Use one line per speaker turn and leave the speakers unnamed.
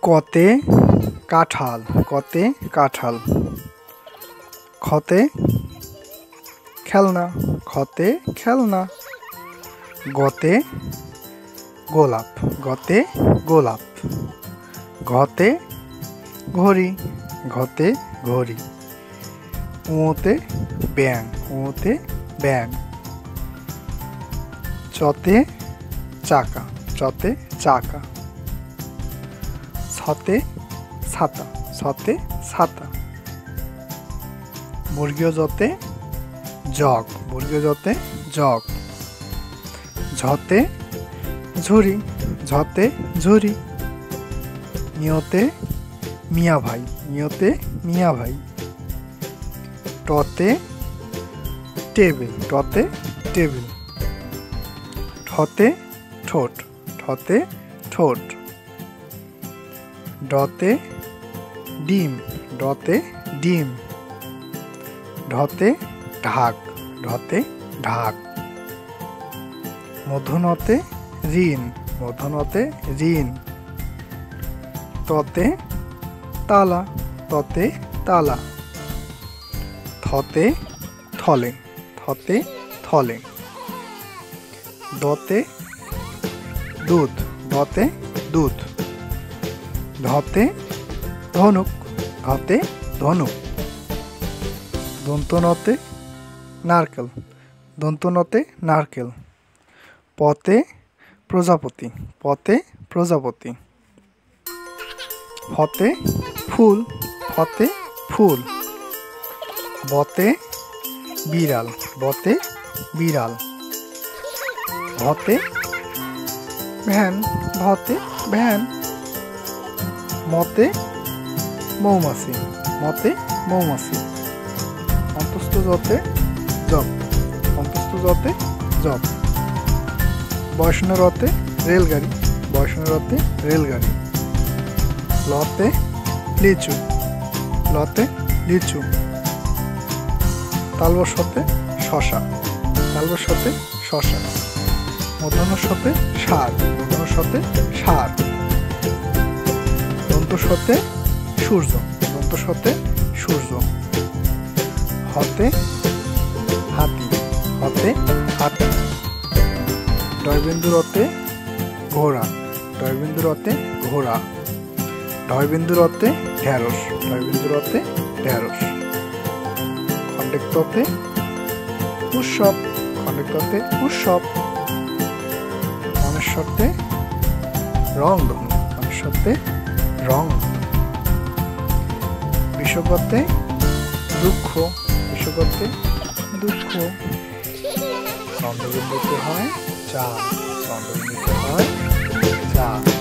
কতে কাঁঠাল, কতে কাঁঠাল। খতে খেলনা, খতে খেলনা। গতে গোলাপ, গতে গোলাপ। ঘতে ঘড়ি, ঘতে ঘড়ি। উঁতে ব্যাঙ, উঁতে ব্যাঙ। চতে চাকা, চতে চাকা। ছতে ছাতা, ছতে ছাতা। বর্গীয় জতে জগ, বর্গীয় জতে জগ। ঝতে ঝুড়ি, ঝতে ঝুড়ি। নিয়তে মিয়া ভাই, নিয়তে মিয়া ভাই। টতে টেবিল, টতে টেবিল। ঠতে ঠোঁট, ঠতে ঠোঁট। ডতে ডিম, ডতে ডিম। ঢতে ঢাক, ঢতে ঢাক। মূর্ধন্যতে ঋণ, মূর্ধন্যতে ঋণ। ততে তালা, ততে তালা। থতে থলে, থতে থলে। দতে দুধ, দতে দুধ। ধতে ধনুক, ধতে ধনুক। দন্তনতে নারকেল, দন্তনতে নারকেল। পতে প্রজাপতি, পতে প্রজাপতি। ফতে ফুল, ফতে ফুল। বতে বিড়াল, বতে বিড়াল। ভতে ভ্যান, ভতে ভ্যান। মতে মৌমাছি, মতে মৌমাছি। অন্তস্থ জতে জপ, অন্তস্থ জতে জপ। বয়সনের রতে রেলগাড়ি, বয়সনের রতে রেলগাড়ি। লতে লিচু, লতে লিচু। তালবস্যতে শশা, তালবস্যতে শশা। মূর্ধন্যস্বতে ষাঁড়, মূর্ধন্যস্বতে ষাঁড়। দন্তস্বতে সূর্য, দন্তস্বতে সূর্য। হতে হাতি, হতে হাতি। ডয়বিন্দুরতে ঘোড়া, ডয়বিন্দুরতে ঘোড়া। ঢয়বিন্দুরতে ঢেঁড়স, ঢয়বিন্দুরতে ঢেঁড়স। খণ্ডেক্ততে উৎসব, খণ্ডেক্ততে উৎসব। অনেশ্বরতে রংধনু, অনেশ্বরতে রং। বিষগতে দুঃখ, বিষগতে দুঃখ। চন্দ্রবিন্দুতে হয় চাঁদ, চন্দ্রবিন্দুতে হয় চাঁদ।